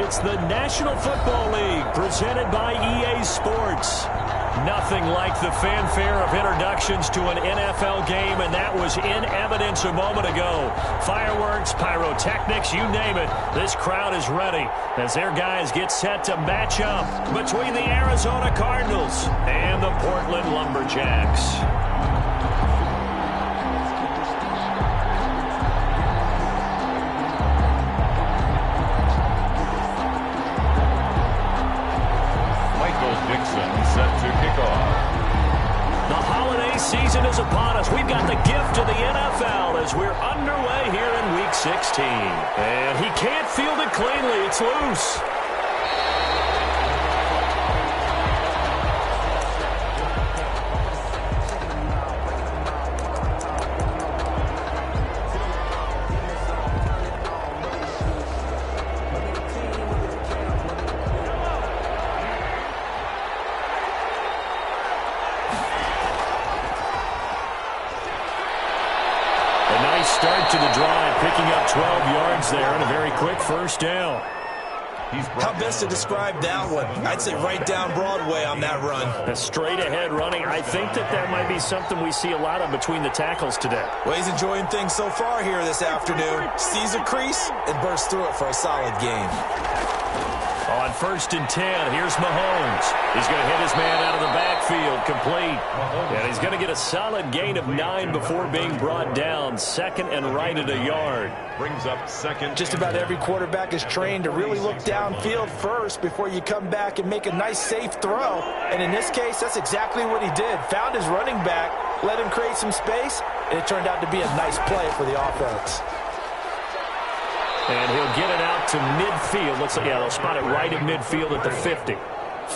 It's the National Football League presented by EA Sports. Nothing like the fanfare of introductions to an NFL game, and that was in evidence a moment ago. Fireworks, pyrotechnics, you name it. This crowd is ready as their guys get set to match up between the Arizona Cardinals and the Portland Lumberjacks. Set to kick off. The holiday season is upon us. We've got the gift of the NFL as we're underway here in Week 16. And he can't field it cleanly. It's loose. Start to the drive, picking up 12 yards there and a very quick first down. How best to describe that one? I'd say right down Broadway on that run. A straight-ahead running. I think that might be something we see a lot of between the tackles today. Well, he's enjoying things so far here this afternoon. Sees a crease and bursts through it for a solid game. On 1st and 10, here's Mahomes. He's going to hit his man out of the backfield, complete. And he's going to get a solid gain of 9 before being brought down. Second and right at a yard. Brings up second. Just about every quarterback is trained to really look downfield first before you come back and make a nice, safe throw. And in this case, that's exactly what he did. Found his running back, let him create some space, and it turned out to be a nice play for the offense. And he'll get it out to midfield. Looks like, yeah, they'll spot it right at midfield at the 50.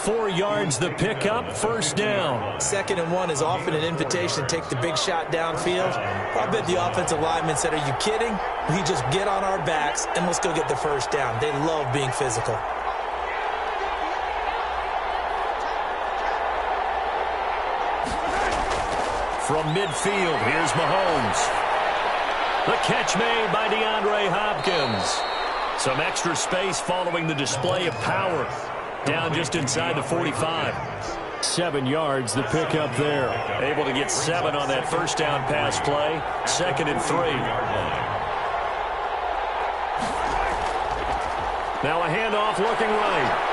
4 yards the pickup, first down. 2nd and 1 is often an invitation to take the big shot downfield. I bet the offensive lineman said, are you kidding? We just get on our backs and let's go get the first down. They love being physical. From midfield, here's Mahomes. The catch made by DeAndre Hopkins. Some extra space following the display of power. Down just inside the 45. 7 yards, the pickup there. Able to get 7 on that first down pass play. 2nd and 3. Now a handoff looking right.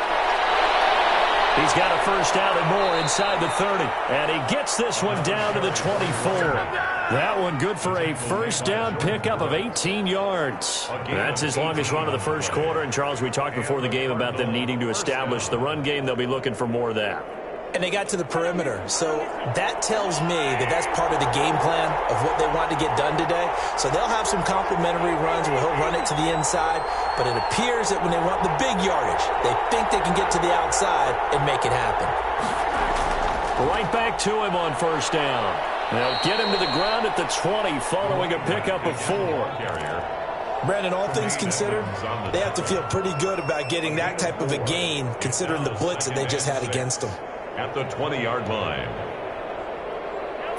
He's got a first down and more inside the 30. And he gets this one down to the 24. That one good for a first down pickup of 18 yards. That's his longest run of the first quarter. And, Charles, we talked before the game about them needing to establish the run game. They'll be looking for more of that. And they got to the perimeter. So that tells me that that's part of the game plan of what they want to get done today. So they'll have some complimentary runs where he'll run it to the inside. But it appears that when they want the big yardage, they think they can get to the outside and make it happen. Right back to him on first down. They'll get him to the ground at the 20 following a pickup of 4. Brandon, all things considered, they have to feel pretty good about getting that type of a gain considering the blitz that they just had against them. At the 20-yard line.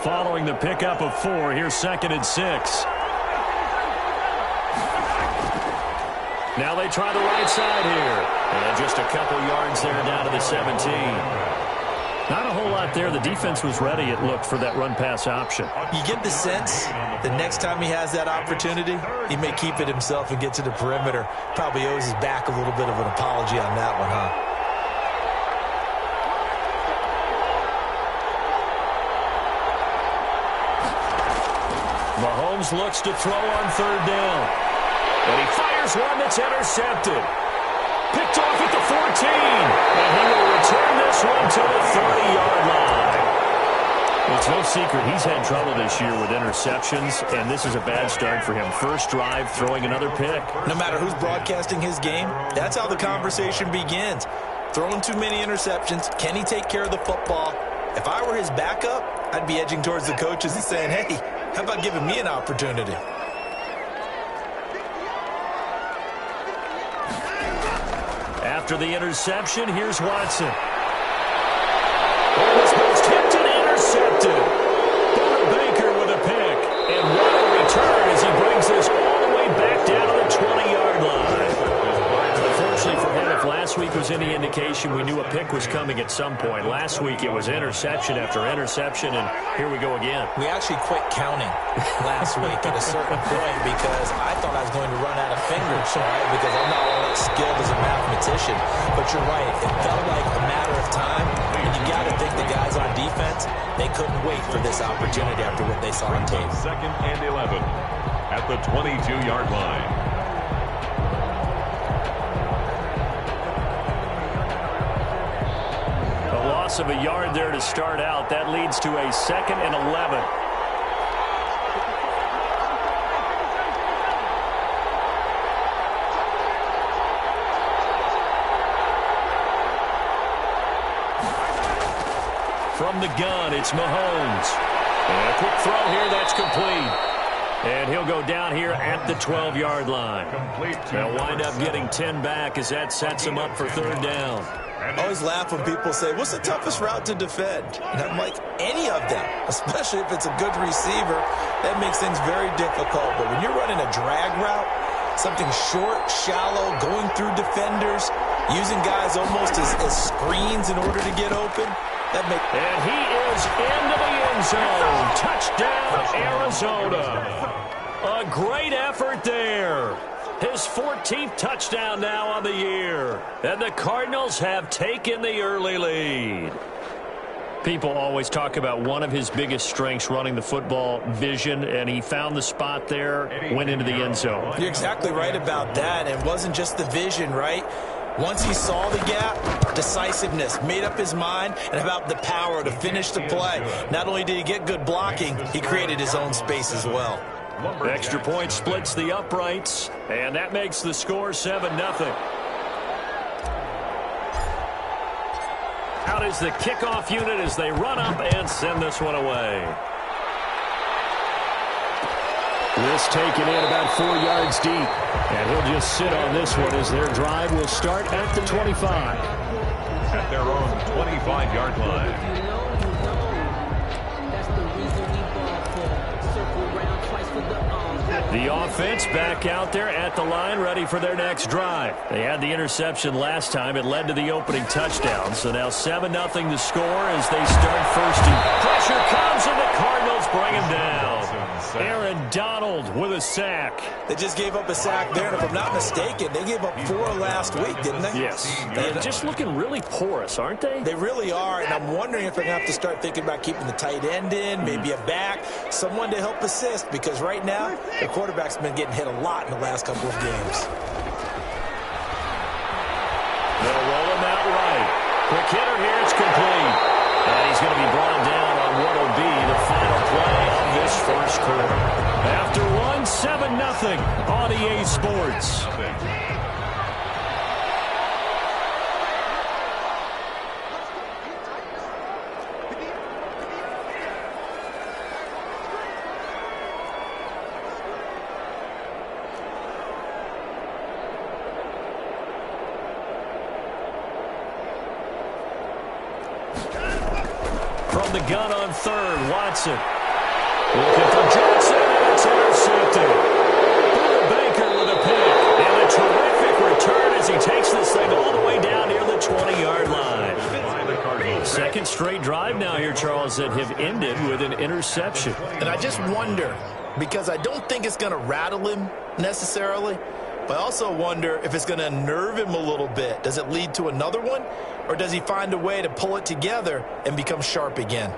Following the pickup of 4, here's 2nd and 6. Now they try the right side here. And just a couple yards there down to the 17. Not a whole lot there. The defense was ready, it looked, for that run-pass option. You get the sense the next time he has that opportunity, he may keep it himself and get to the perimeter. Probably owes his back a little bit of an apology on that one, huh? Mahomes looks to throw on 3rd down. And he fires one that's intercepted. Picked off at the 14. And he will return this one to the 30-yard line. It's no secret he's had trouble this year with interceptions, and this is a bad start for him. First drive, throwing another pick. No matter who's broadcasting his game, that's how the conversation begins. Throwing too many interceptions. Can he take care of the football? If I were his backup, I'd be edging towards the coaches and saying, hey, how about giving me an opportunity? After the interception, here's Watson. And this one's tipped and intercepted. Down Baker with a pick. And what a return as he brings this all the way back down to the 20-yard line. Unfortunately for him, week was any indication, we knew a pick was coming at some point. Last week it was interception after interception, and here we go again. We actually quit counting last week at a certain point because I thought I was going to run out of fingers, right? Because I'm not all that skilled as a mathematician. But you're right. It felt like a matter of time, and you got to think the guys on defense, they couldn't wait for this opportunity after what they saw on tape. 2nd and 11 at the 22-yard line. Loss of a yard there to start out. That leads to a 2nd and 11. From the gun, it's Mahomes. And a quick throw here, that's complete. And he'll go down here at the 12-yard line. They'll wind up getting 10 back as that sets him up for 3rd down. I always laugh when people say, what's the toughest route to defend? And I'm like, any of them, especially if it's a good receiver, that makes things very difficult. But when you're running a drag route, something short, shallow, going through defenders, using guys almost as screens in order to get open, that makes... And he is into the end zone. Touchdown, Arizona. A great effort there. His 14th touchdown now on the year. And the Cardinals have taken the early lead. People always talk about one of his biggest strengths, running the football, vision, and he found the spot there, went into the end zone. You're exactly right about that. It wasn't just the vision, right? Once he saw the gap, decisiveness, made up his mind, and about the power to finish the play. Not only did he get good blocking, he created his own space as well. The extra point splits the uprights, and that makes the score 7-0. Out is the kickoff unit as they run up and send this one away. This taken in about 4 yards deep, and he'll just sit on this one as their drive will start at the 25. At their own 25-yard line. The offense back out there at the line, ready for their next drive. They had the interception last time. It led to the opening touchdown. So now 7-0 the score as they start first. Pressure comes, and the Cardinals bring him down. Aaron Donald with a sack. They just gave up a sack there, and if I'm not mistaken, they gave up 4 last week, didn't they? Yes. They're just looking really porous, aren't they? They really are, and I'm wondering if they're going to have to start thinking about keeping the tight end in, maybe a back, someone to help assist, because right now, the quarterback's been getting hit a lot in the last couple of games. They'll roll him out right. Quick hitter here, it's complete. And he's going to be brought down on what will be the final play of this first quarter. After 7-0 on EA Sports. From the gun on 3rd, Watson. Looking for Johnson, and it's intercepted. Baker with a pick, and a terrific return as he takes this thing all the way down near the 20-yard line. Second straight drive now here, Charles, that have ended with an interception. And I just wonder, because I don't think it's going to rattle him necessarily, but I also wonder if it's going to unnerve him a little bit. Does it lead to another one, or does he find a way to pull it together and become sharp again?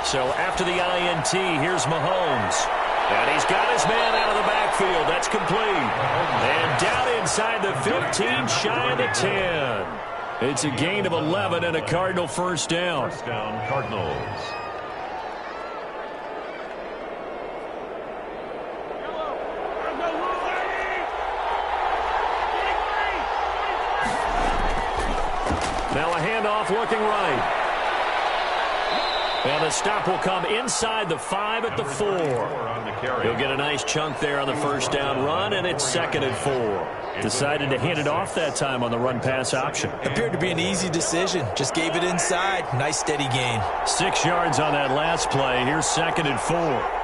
So after the INT, here's Mahomes. And he's got his man out of the backfield. That's complete. And down inside the 15, shy of the 10. It's a gain of 11 and a Cardinal first down. First down, Cardinals. Now a handoff looking right. And the stop will come inside the 5 at the 4. He'll get a nice chunk there on the first down run, and it's 2nd and 4. Decided to hand it off that time on the run-pass option. Appeared to be an easy decision. Just gave it inside. Nice, steady gain. 6 yards on that last play. Here's 2nd and 4.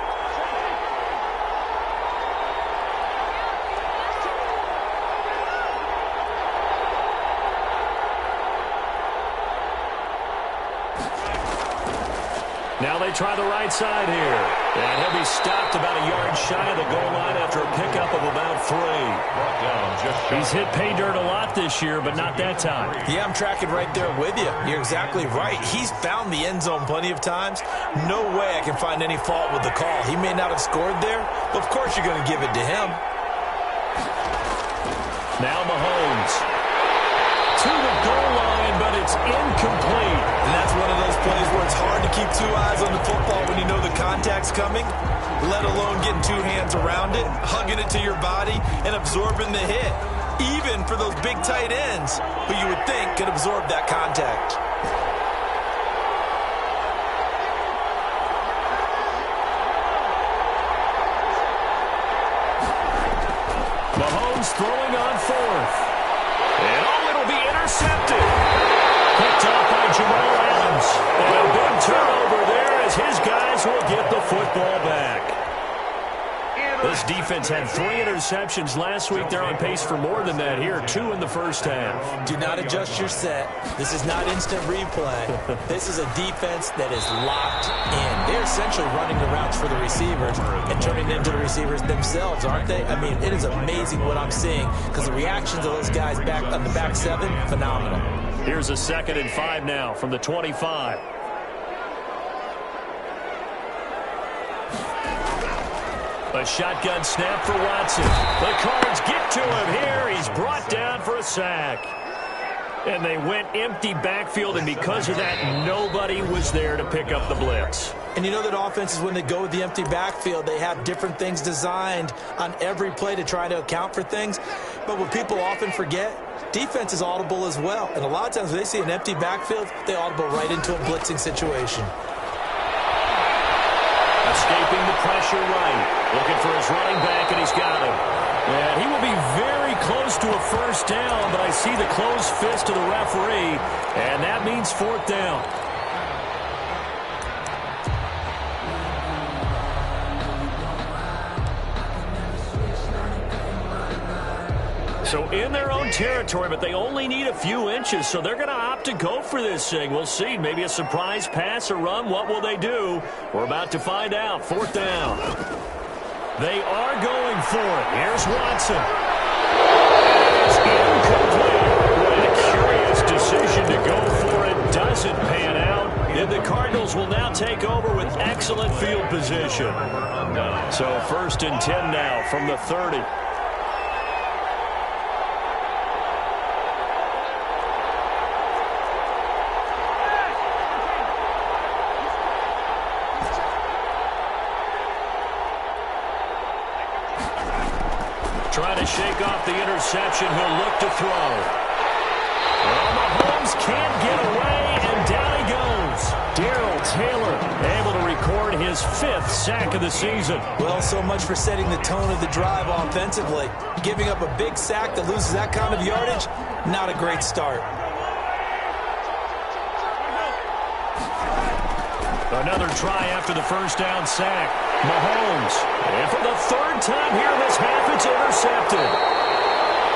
Now they try the right side here. And he'll be stopped about a yard shy of the goal line after a pickup of about 3. He's hit pay dirt a lot this year, but not that time. Yeah, I'm tracking right there with you. You're exactly right. He's found the end zone plenty of times. No way I can find any fault with the call. He may not have scored there, but of course you're going to give it to him. Now Mahomes to the goal line, but it's incomplete. And that's one of those plays where it's hard to keep 2 eyes on the football when you know the contact's coming, let alone getting 2 hands around it, hugging it to your body, and absorbing the hit, even for those big tight ends who you would think could absorb that contact. Mahomes throwing on 4th. And it'll be intercepted. Picked off by Jamal Adams. And a big turnover there as his guys will get the football back. This defense had 3 interceptions last week. They're on pace for more than that here. 2 in the first half. Do not adjust your set. This is not instant replay. This is a defense that is locked in. They're essentially running the routes for the receivers and turning into the receivers themselves, aren't they? I mean, it is amazing what I'm seeing because the reactions of those guys back on the back 7, phenomenal. Here's a 2nd and 5 now from the 25. A shotgun snap for Watson. The Cards get to him here. He's brought down for a sack. And they went empty backfield, and because of that, nobody was there to pick up the blitz. And you know that offenses, when they go with the empty backfield, they have different things designed on every play to try to account for things. But what people often forget, defense is audible as well. And a lot of times when they see an empty backfield, they audible right into a blitzing situation. Escaping the pressure right. Looking for his running back, and he's got him. And he will be very close to a first down, but I see the closed fist of the referee, and that means 4th down. So in their own territory, but they only need a few inches, so they're going to opt to go for this thing. We'll see. Maybe a surprise pass or run. What will they do? We're about to find out. 4th down. They are going for it. Here's Watson. It's incomplete. What a curious decision to go for it. Doesn't pan out. And the Cardinals will now take over with excellent field position. So 1st and 10 now from the 30. Trying to shake off the interception. He'll look to throw. Well, Mahomes can't get away, and down he goes. Darrell Taylor able to record his 5th sack of the season. Well, so much for setting the tone of the drive offensively. Giving up a big sack that loses that kind of yardage, not a great start. Another try after the first down sack. Mahomes. And for the 3rd time here this half, it's intercepted.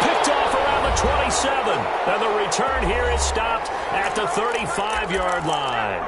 Picked off around the 27. And the return here is stopped at the 35-yard line.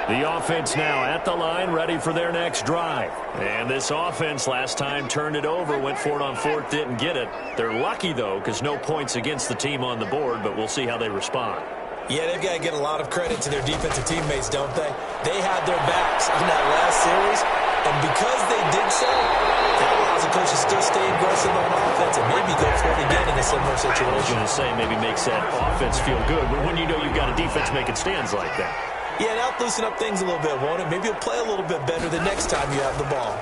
The offense now at the line, ready for their next drive. And this offense last time turned it over, went for it on 4th, didn't get it. They're lucky, though, because no points against the team on the board, but we'll see how they respond. Yeah, they've got to get a lot of credit to their defensive teammates, don't they? They had their backs on that last series, and because they did so, that allows the coach to still stay aggressive on offense and maybe go for it again in a similar situation. I was going to say, maybe makes that offense feel good, but when you know you've got a defense making stands like that. Yeah, that'll loosen up things a little bit, won't it? Maybe you'll play a little bit better the next time you have the ball.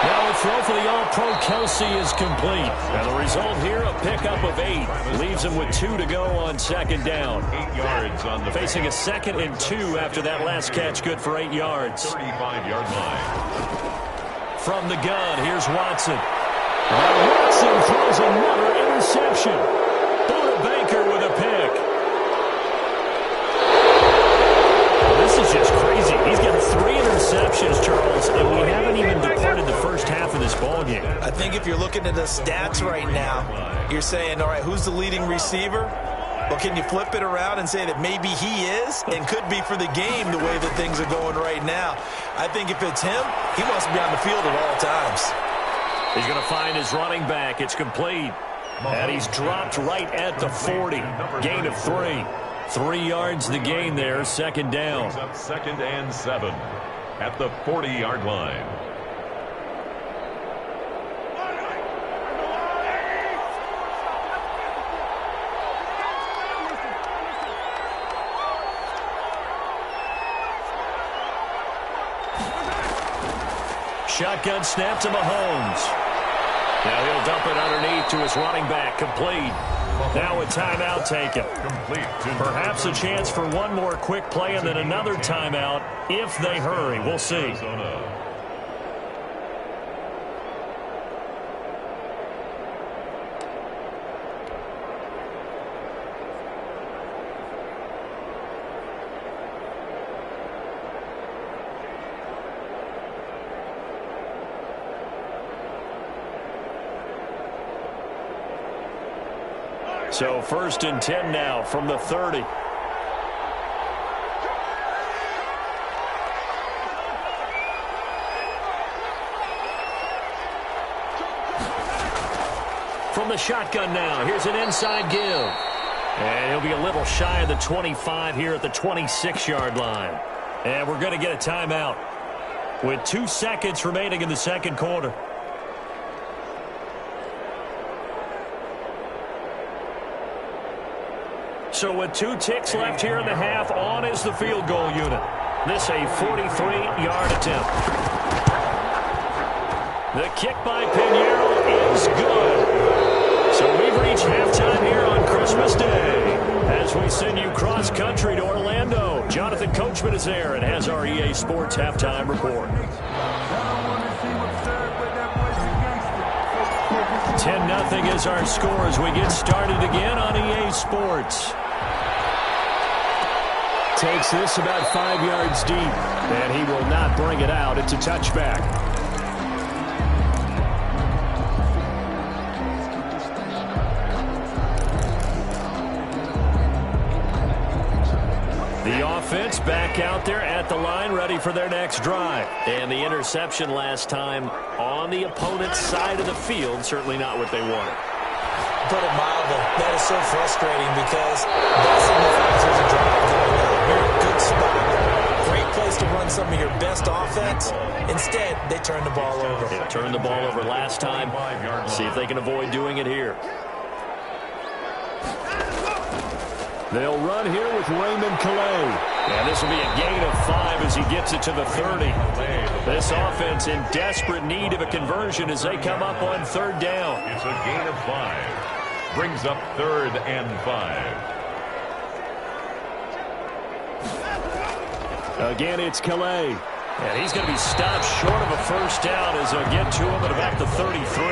Now a throw for the All-Pro Kelsey is complete. And the result here, a pickup of 8. Leaves him with 2 to go on second down. 8 yards on the facing a 2nd and 2 after that last catch, good for 8 yards. 35-yard line. From the gun, here's Watson. And Watson throws another interception. Buda Baker with a pick. This is just crazy. He's got 3 interceptions, Charles, and we haven't even departed the first half of this ballgame. I think if you're looking at the stats right now, you're saying, all right, who's the leading receiver? Well, can you flip it around and say that maybe he is and could be for the game the way that things are going right now? I think if it's him, he wants to be on the field at all times. He's going to find his running back. It's complete. And he's dropped right at the 40. Gain of 3. 3 yards the gain there, second down. Brings up 2nd and 7 at the 40-yard line. Shotgun snap to Mahomes. Now he'll dump it underneath to his running back. Complete. Now a timeout taken. Complete. Perhaps a chance for one more quick play and then another timeout if they hurry. We'll see. So 1st and 10 now from the 30. From the shotgun now, here's an inside give. And he'll be a little shy of the 25 here at the 26-yard line. And we're going to get a timeout with 2 seconds remaining in the second quarter. So with 2 ticks left here in the half, on is the field goal unit. This a 43-yard attempt. The kick by Pinheiro is good. So we've reached halftime here on Christmas Day. As we send you cross-country to Orlando, Jonathan Coachman is there and has our EA Sports halftime report. 10-0 is our score as we get started again on EA Sports. Takes this about 5 yards deep, and he will not bring it out. It's a touchback. The offense back out there at the line, ready for their next drive. And the interception last time on the opponent's side of the field, certainly not what they wanted. Put it mildly, that is so frustrating because that signifies there's a drive going on. You're in a good spot. Great place to run some of your best offense. Instead, they turn the ball over. They turned the ball over last time. See if they can avoid doing it here. They'll run here with Raymond Calais. And this will be a gain of 5 as he gets it to the 30. This offense in desperate need of a conversion as they come up on 3rd down. It's a gain of 5. Brings up 3rd and 5. Again, it's Calais. And he's going to be stopped short of a first down as they'll get to him at about the 33.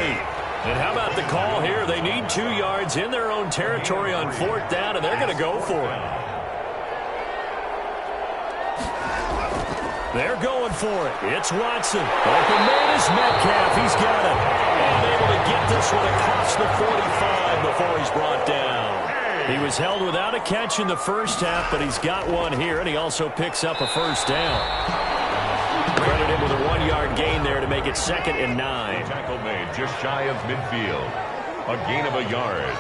And how about the call here? They need 2 yards in their own territory on 4th down, and they're going to go for it. They're going for it. It's Watson. Open man is Metcalf. He's got it. And able to get this one across the 45 before he's brought down. He was held without a catch in the first half, but he's got one here, and he also picks up a first down. Credit him with a 1-yard gain there to make it 2nd and 9. Tackle made just shy of midfield. A gain of a yard.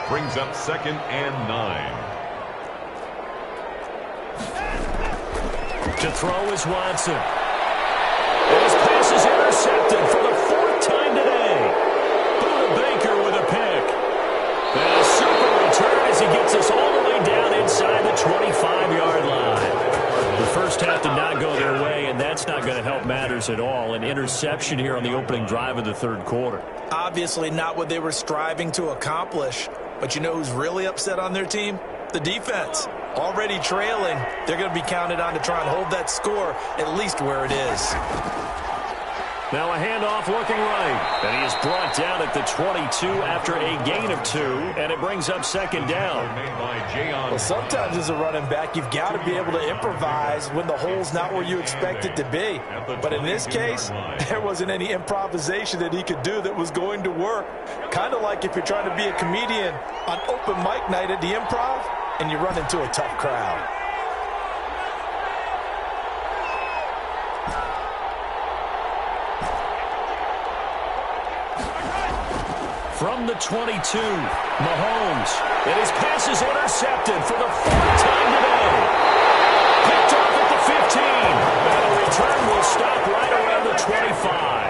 Brings up 2nd and 9. To throw is Watson. And his pass is intercepted for the 4th time today. Buda Baker with a pick. And a super return as he gets us all the way down inside the 25-yard line. The first half did not go their way, and that that's not going to help matters at all. An interception here on the opening drive of the third quarter. Obviously not what they were striving to accomplish. But you know who's really upset on their team? The defense. Already trailing, they're going to be counted on to try and hold that score at least where it is. Now a handoff looking right. And he is brought down at the 22 after a gain of 2, and it brings up second down. Well, sometimes as a running back, you've got to be able to improvise when the hole's not where you expect it to be. But in this case, there wasn't any improvisation that he could do that was going to work. Kind of like if you're trying to be a comedian on open mic night at the Improv and you run into a tough crowd. From the 22, Mahomes. And his pass is intercepted for the fourth time today. Picked off at the 15. And the return will stop right around the 25.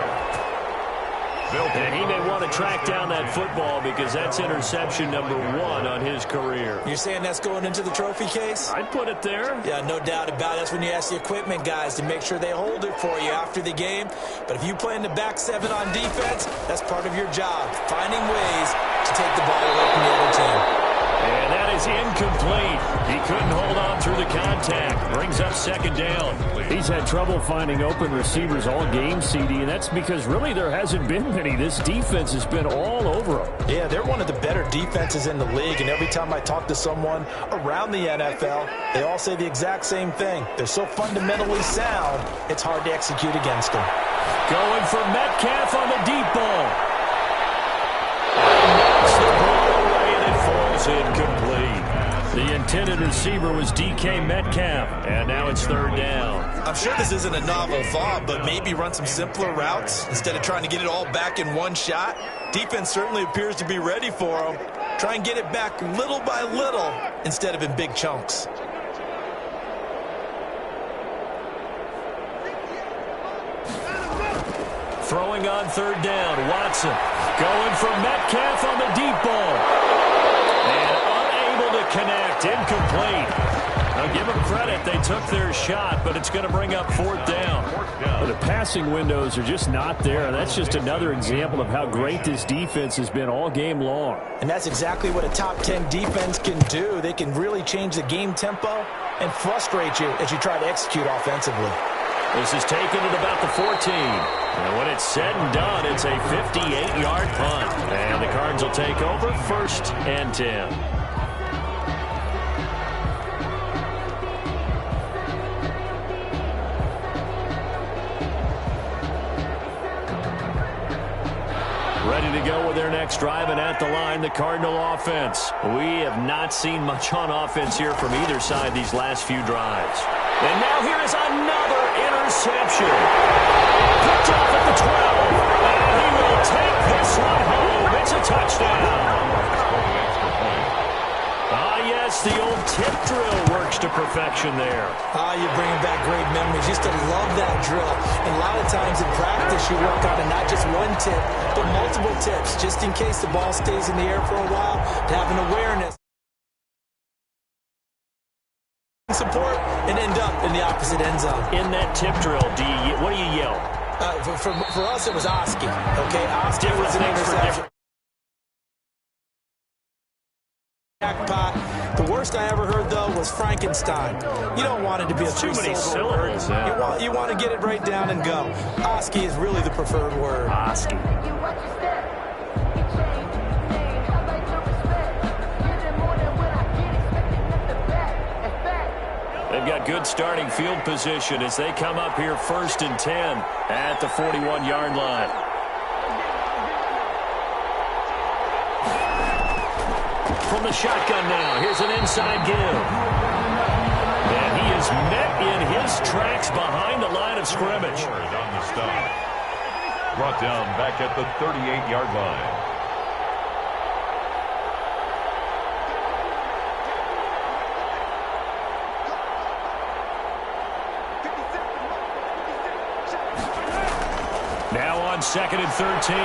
And he may want to track down that football because that's interception number 1 on his career. You're saying that's going into the trophy case? I'd put it there. Yeah, no doubt about it. That's when you ask the equipment guys to make sure they hold it for you after the game. But if you play in the back 7 on defense, that's part of your job, finding ways to take the ball away from the other team. And that is incomplete. He couldn't hold on through the contact. Brings up second down. He's had trouble finding open receivers all game, CD, and that's because really there hasn't been many. This defense has been all over them. Yeah, they're one of the better defenses in the league, and every time I talk to someone around the NFL, they all say the exact same thing. They're so fundamentally sound, it's hard to execute against them. Going for Metcalf on the deep ball. Knocks the ball away, and it falls incomplete. The intended receiver was DK Metcalf, and now it's third down. I'm sure this isn't a novel thought, but maybe run some simpler routes instead of trying to get it all back in one shot. Defense certainly appears to be ready for them. Try and get it back little by little instead of in big chunks. Throwing on third down, Watson. Going for Metcalf on the deep ball. And unable to connect, incomplete. Now give them credit, they took their shot, but it's going to bring up fourth down. But the passing windows are just not there. That's just another example of how great this defense has been all game long. And that's exactly what a top 10 defense can do. They can really change the game tempo and frustrate you as you try to execute offensively. This is taken at about the 14. And when it's said and done, it's a 58-yard punt. And the Cards will take over first and 10. Ready to go with their next drive, and at the line, the Cardinal offense. We have not seen much on offense here from either side these last few drives. And now here is another interception. Picked off at the 12. And he will take this one home. It's a touchdown. Yes, the old tip drill works to perfection there. You're bringing back great memories. Used to love that drill. And a lot of times in practice, you work on it, not just one tip, but multiple tips, just in case the ball stays in the air for a while, to have an awareness. Support and end up in the opposite end zone. In that tip drill, what do you yell? For us, it was Oski. Okay, Oski was an interception. Jackpot. The worst I ever heard, though, was Frankenstein. You don't want it to be a too many syllables. You want to get it right down and go. Oski is really the preferred word. Oski. They've got good starting field position as they come up here first and 10 at the 41-yard line. From the shotgun now, here's an inside give. And he is met in his tracks behind the line of scrimmage. On the stop. Brought down back at the 38-yard line. Now on 2nd and 13.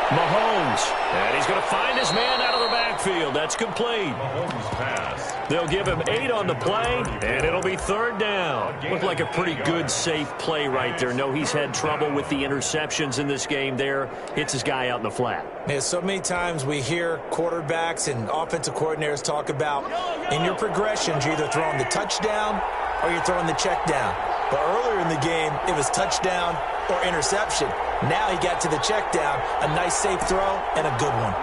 Mahomes. And he's going to find his man out of the backfield. That's complete. Mahomes pass. They'll give him 8 on the play, and it'll be 3rd down. Looked like a pretty good, safe play right there. No, he's had trouble with the interceptions in this game there. Hits his guy out in the flat. Yeah, so many times we hear quarterbacks and offensive coordinators talk about in your progressions, you're either throwing the touchdown or you're throwing the check down. But earlier in the game, it was touchdown or interception. Now he got to the check down, a nice safe throw and a good one.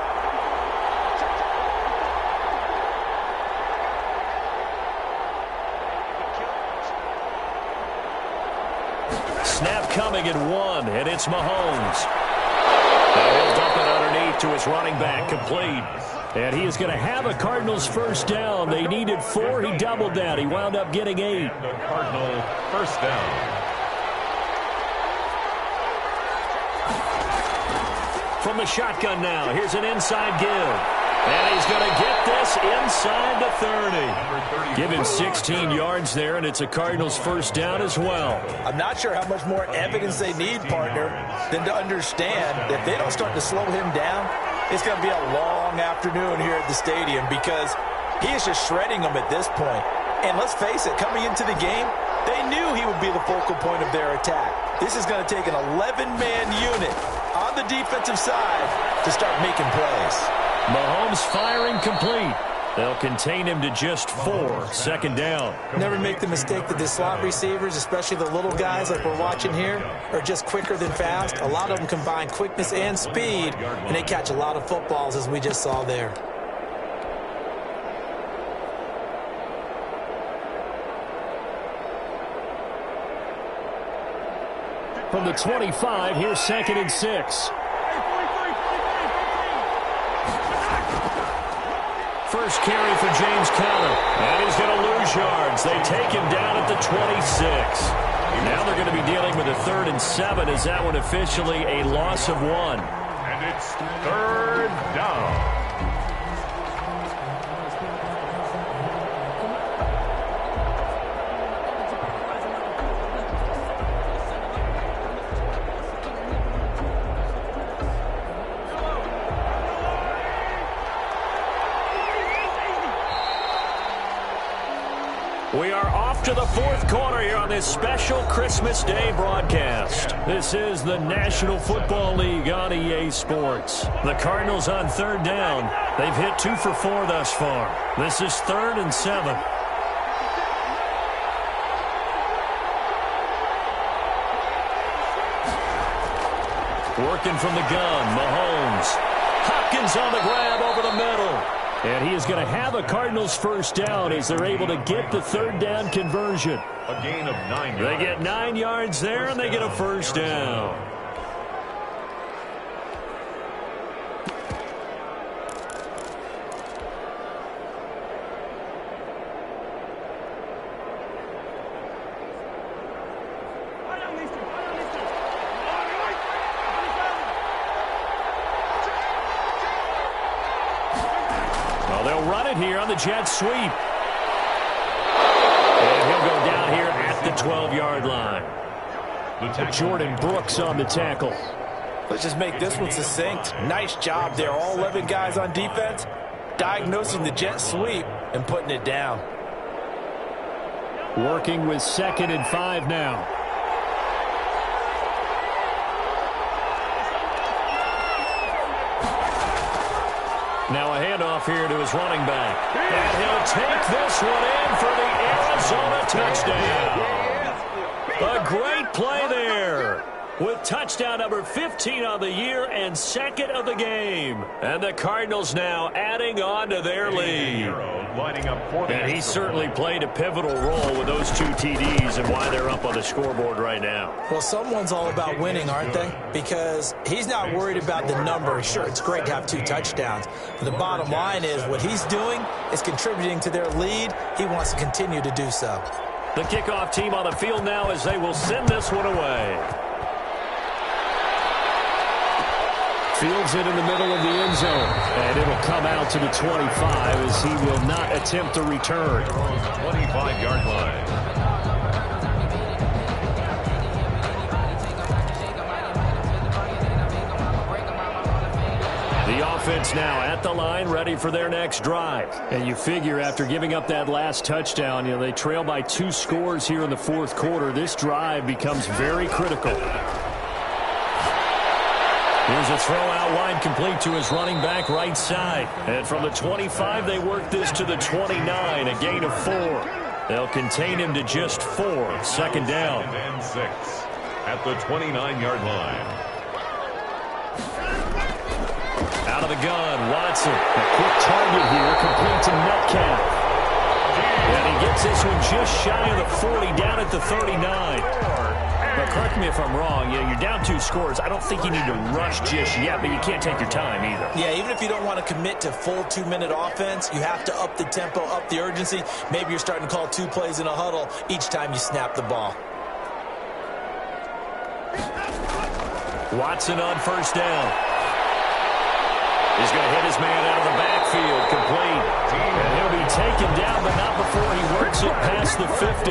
Snap coming at 1, and it's Mahomes. And he'll dump it underneath to his running back, complete. And he is going to have a Cardinals first down. They needed 4. He doubled that. He wound up getting 8. The Cardinal first down. From the shotgun now, here's an inside give. And he's going to get this inside the 30. Give him 16 yards there, and it's a Cardinals first down as well. I'm not sure how much more evidence they need, partner, than to understand that if they don't start to slow him down, it's going to be a long afternoon here at the stadium because he is just shredding them at this point. And let's face it, coming into the game, they knew he would be the focal point of their attack. This is going to take an 11-man unit on the defensive side to start making plays. Mahomes firing complete. They'll contain him to just 4. 2nd down. Never make the mistake that the slot receivers, especially the little guys like we're watching here, are just quicker than fast. A lot of them combine quickness and speed, and they catch a lot of footballs, as we just saw there. From the 25, here's 2nd and 6. First carry for James Conner. And he's going to lose yards. They take him down at the 26. Now they're going to be dealing with a 3rd and 7. Is that one officially a loss of 1? And it's 3rd down. We are off to the 4th quarter here on this special Christmas Day broadcast. This is the National Football League on EA Sports. The Cardinals on 3rd down. They've hit 2 for 4 thus far. This is 3rd and 7. Working from the gun, Mahomes. Hopkins on the grab over the middle. And he is going to have a Cardinals first down as they're able to get the 3rd down conversion. A gain of 9 yards. They get 9 yards there, and they get a first down. They'll run it here on the jet sweep. And he'll go down here at the 12-yard line. Jordan Brooks on the tackle. Let's just make this one succinct. Nice job there. All 11 guys on defense diagnosing the jet sweep and putting it down. Working with 2nd and 5 now. Now a handoff here to his running back. And he'll take this one in for the Arizona touchdown. A great play there. With touchdown number 15 on the year and 2nd of the game. And the Cardinals now adding on to their lead. And he certainly played a pivotal role with those 2 TDs and why they're up on the scoreboard right now. Well, someone's all about winning, aren't they? Because he's not worried about the number. Sure, it's great to have 2 touchdowns. But the bottom line is what he's doing is contributing to their lead. He wants to continue to do so. The kickoff team on the field now as they will send this one away. Fields it in the middle of the end zone. And it'll come out to the 25 as he will not attempt to return. 25-yard line. offense now at the line, ready for their next drive. And you figure after giving up that last touchdown, they trail by 2 scores here in the fourth quarter. This drive becomes very critical. Here's a throw out wide, complete to his running back right side. And from the 25, they work this to the 29, a gain of 4. They'll contain him to just 4. Second down. And 6 at the 29-yard line. Out of the gun, Watson. A quick target here, complete to Metcalf. And he gets this one just shy of the 40, down at the 39. But correct me if I'm wrong, you're down 2 scores. I don't think you need to rush just yet, but you can't take your time either. Yeah, even if you don't want to commit to full 2-minute offense, you have to up the tempo, up the urgency. Maybe you're starting to call 2 plays in a huddle each time you snap the ball. Watson on first down. He's going to hit his man out of the backfield, complete. And he'll be taken down, but not before he works it past the 50.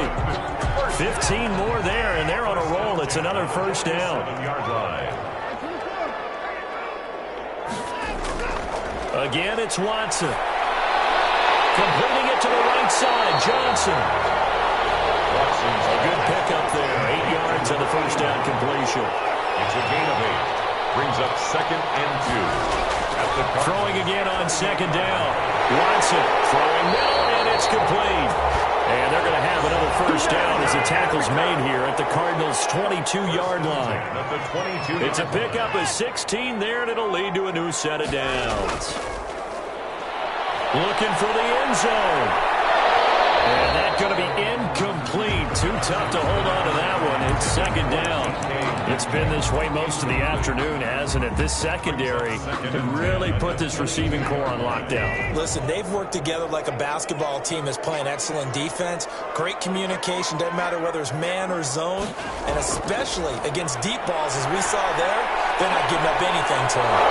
15 more there, and they're on a roll. It's another first down. Again, it's Watson. Completing it to the right side, Johnson. A good pickup there. 8 yards on the first down completion. It's a gain of 8. Brings up 2nd and 2. Throwing again on second down. Watson throwing middle, and it's complete. And they're going to have another first down as the tackle's made here at the Cardinals' 22-yard line. It's a pickup of 16 there, and it'll lead to a new set of downs. Looking for the end zone. And that's going to be incomplete. Too tough to hold on to that one. It's second down. It's been this way most of the afternoon, hasn't it? This secondary can really put this receiving core on lockdown. Listen, they've worked together like a basketball team that's playing excellent defense. Great communication, doesn't matter whether it's man or zone. And especially against deep balls, as we saw there, they're not giving up anything to them.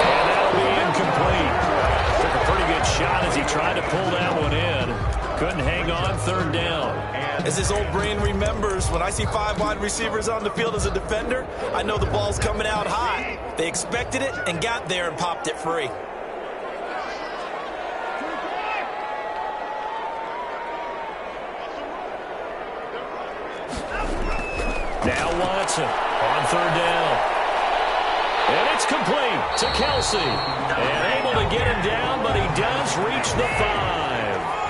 And that'll be incomplete. Took a pretty good shot as he tried to pull that one in. Couldn't hang on, third down. As his old brain remembers, when I see 5 wide receivers on the field as a defender, I know the ball's coming out high. They expected it and got there and popped it free. Now Watson on third down. And it's complete to Kelsey. And able to get him down, but he does reach the 5.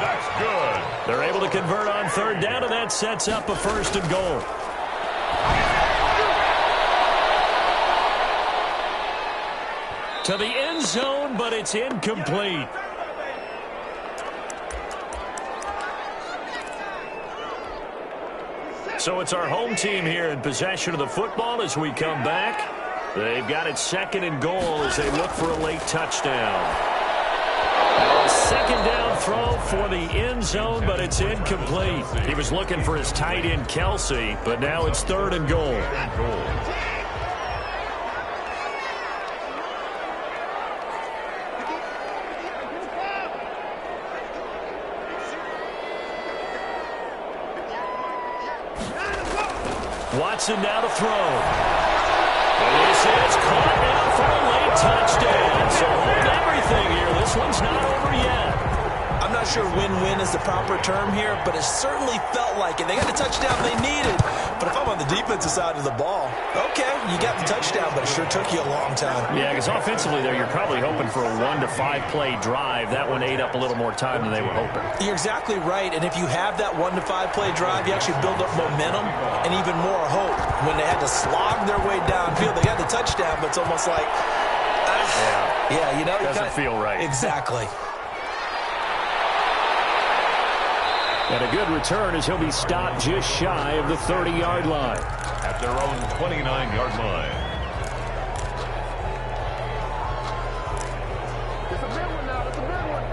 That's good. They're able to convert on third down, and that sets up a first and goal. To the end zone, but it's incomplete. So it's our home team here in possession of the football as we come back. They've got it second and goal as they look for a late touchdown. Second down throw for the end zone, but it's incomplete. He was looking for his tight end, Kelsey, but now it's third and goal. Watson now to throw. And this is caught now for a late touchdown. So hold everything here. This one's not over yet. I'm not sure win-win is the proper term here, but it certainly felt like it. They got the touchdown they needed. But if I'm on the defensive side of the ball, okay, you got the touchdown, but it sure took you a long time. Yeah, because offensively there, you're probably hoping for a 1 to 5 play drive. That one ate up a little more time than they were hoping. You're exactly right, and if you have that 1 to 5 play drive, you actually build up momentum and even more hope. When they had to slog their way downfield, they got the touchdown, but it's almost like, yeah, you know. Doesn't feel right. Exactly. And a good return as he'll be stopped just shy of the 30-yard line. At their own 29-yard line. It's a big one now. It's a big one.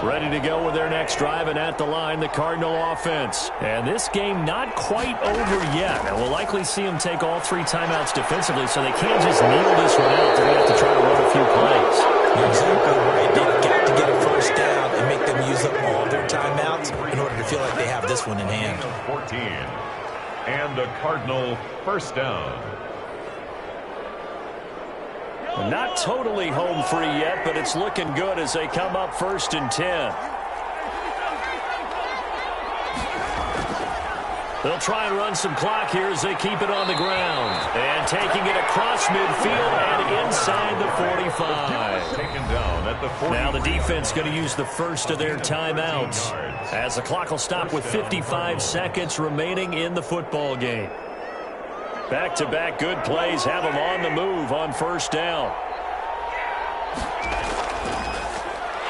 Ready to go with their next drive, and at the line, the Cardinal offense. And this game not quite over yet. And we'll likely see them take all 3 timeouts defensively, so they can't just kneel this one out. They're going to have to try to run a few plays. You're exactly right. They've got to get a first down and make them use up all their timeouts in order to feel like they have this one in hand. 14. And a Cardinal first down. Not totally home free yet, but it's looking good as they come up 1st and 10. They'll try and run some clock here as they keep it on the ground. And taking it across midfield and inside the 45. Taken down at the 45. Now the defense going to use the first of their timeouts as the clock will stop with 55 seconds remaining in the football game. Back-to-back good plays have them on the move on 1st down.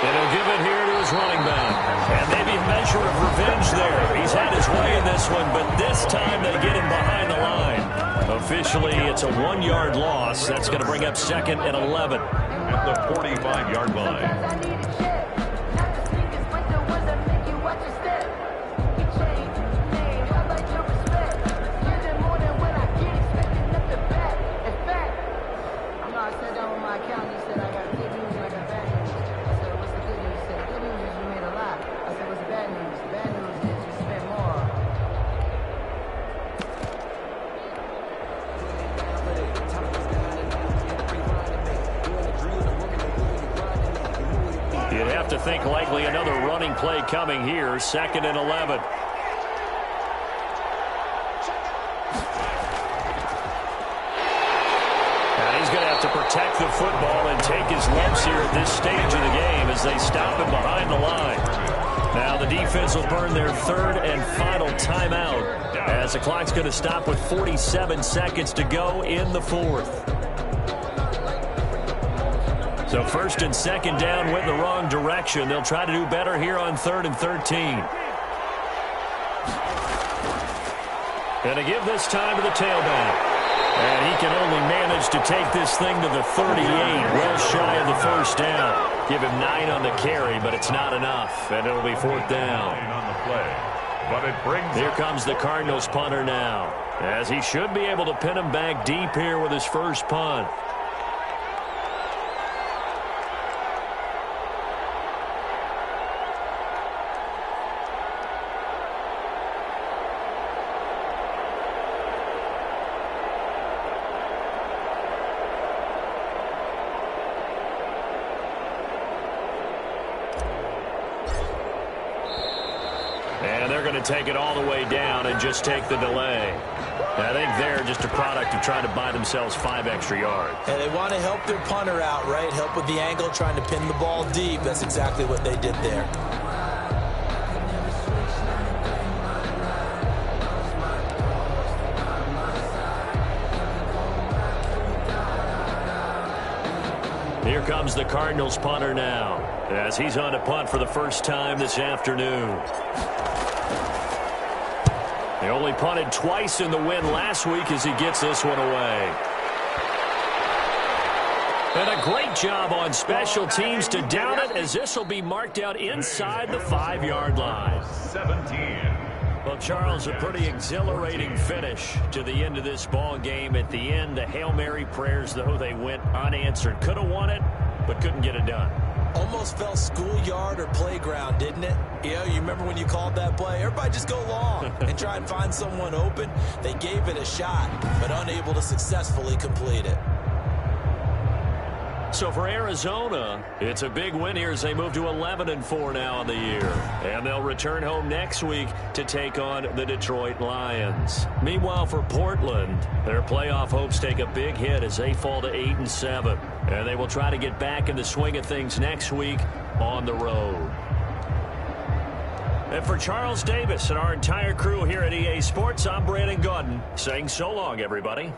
And he'll give it here to his running back. And maybe a measure of revenge there. He's had his way in this one, but this time they get him behind the line. Officially, it's a 1-yard loss. That's going to bring up 2nd and 11. At the 45-yard line. You'd have to think likely another running play coming here, 2nd and 11. And he's going to have to protect the football and take his lumps here at this stage of the game as they stop him behind the line. Now the defense will burn their 3rd and final timeout as the clock's going to stop with 47 seconds to go in the 4th. So 1st and 2nd down went in the wrong direction. They'll try to do better here on 3rd and 13. And to give this time to the tailback. And he can only manage to take this thing to the 38, well shy of the 1st down. Give him 9 on the carry, but it's not enough. And it'll be 4th down. On the play. But it brings here comes the Cardinals punter now, as he should be able to pin him back deep here with his first punt. And they're going to take it all the way down and just take the delay. I think they're just a product of trying to buy themselves 5 extra yards. And they want to help their punter out, right? Help with the angle, trying to pin the ball deep. That's exactly what they did there. Here comes the Cardinals punter now, as he's on to punt for the first time this afternoon. They only punted twice in the win last week as he gets this one away. And a great job on special teams to down it, as this will be marked out inside the 5-yard line. 17. Well, Charles, a pretty exhilarating finish to the end of this ball game. At the end, the Hail Mary prayers, though, they went unanswered. Could have won it, but couldn't get it done. Almost felt schoolyard or playground, didn't it? You know, you remember when you called that play? Everybody just go long and try and find someone open. They gave it a shot, but unable to successfully complete it. So for Arizona, it's a big win here as they move to 11-4 now in the year. And they'll return home next week to take on the Detroit Lions. Meanwhile, for Portland, their playoff hopes take a big hit as they fall to 8-7. And they will try to get back in the swing of things next week on the road. And for Charles Davis and our entire crew here at EA Sports, I'm Brandon Gaudin saying so long, everybody.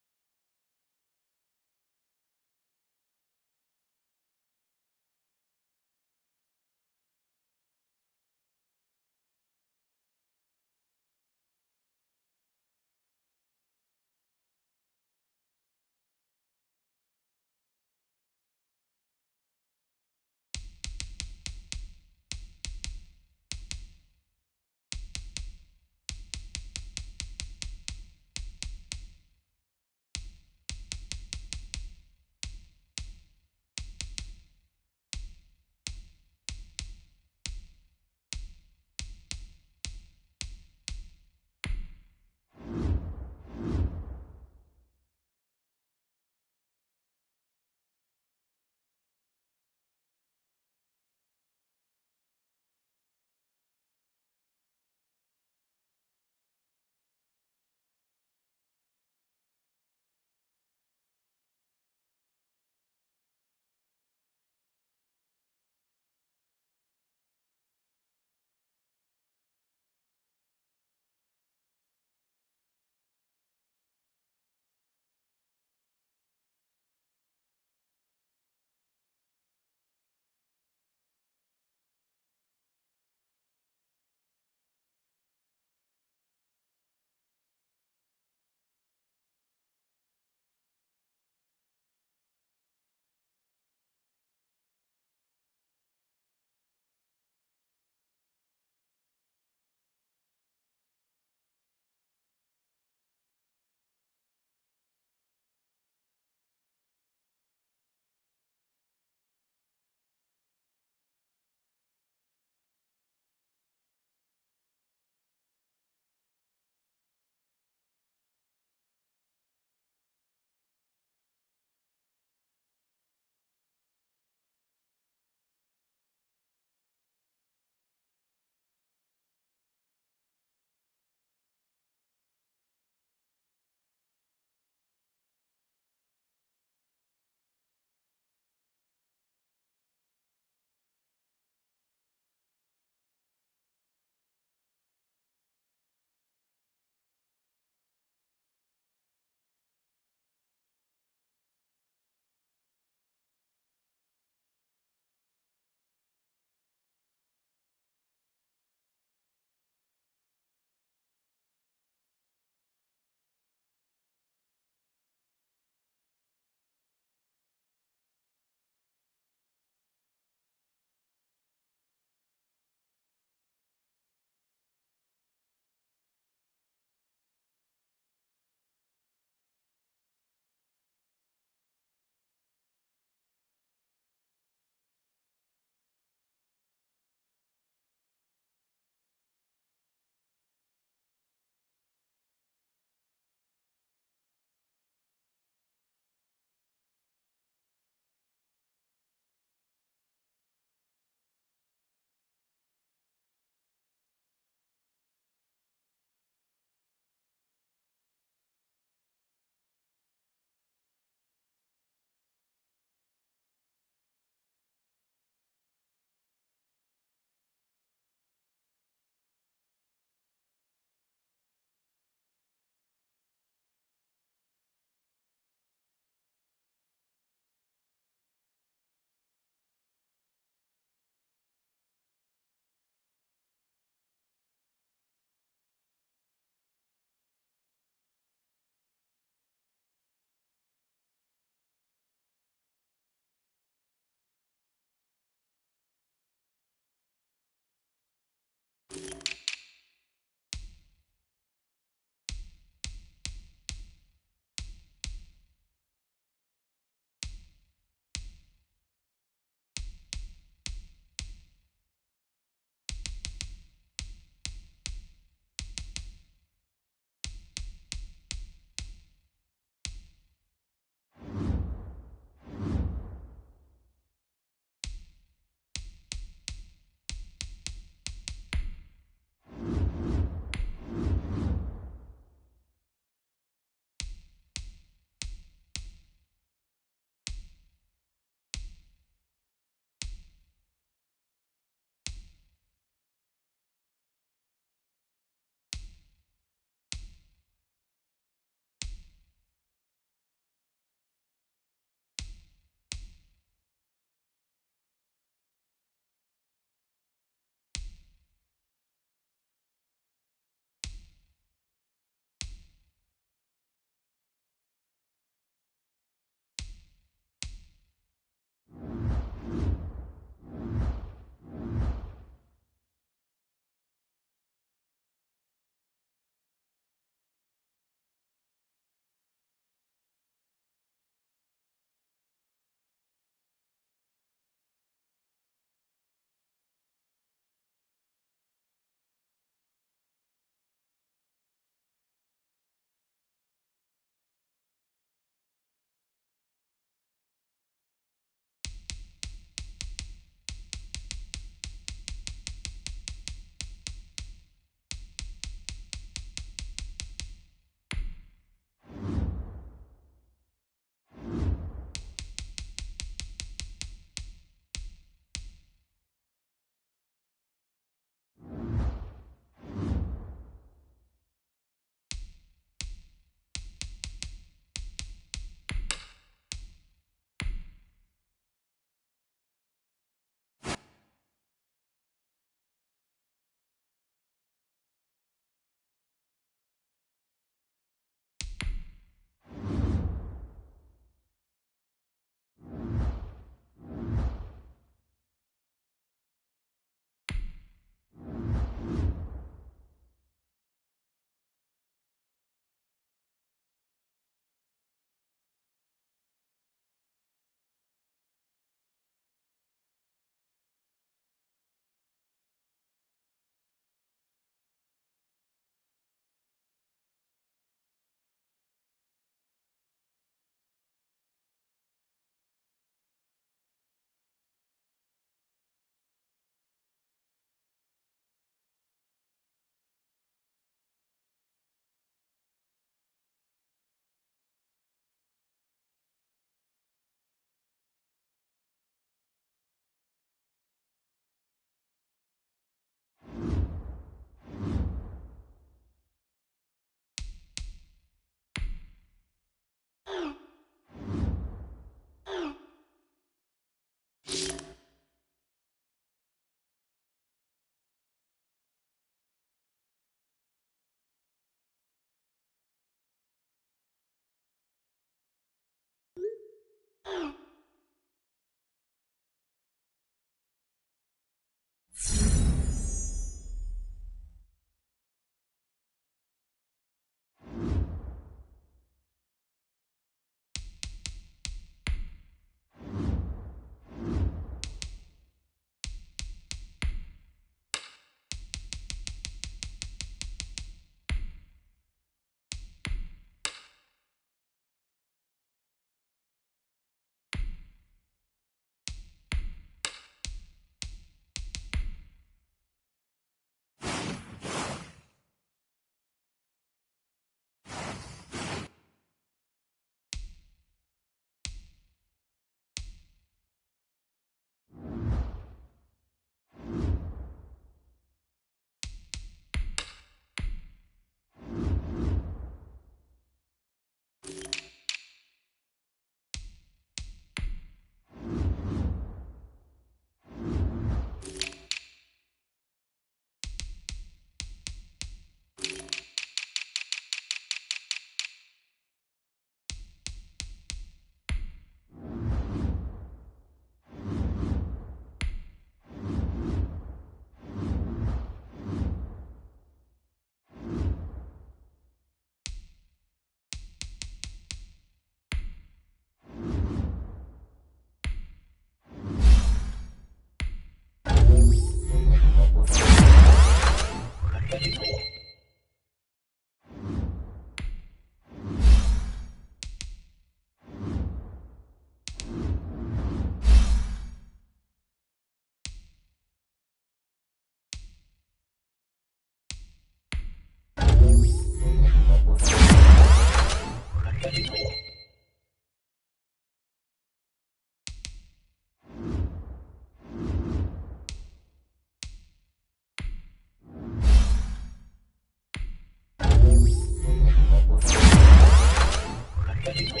you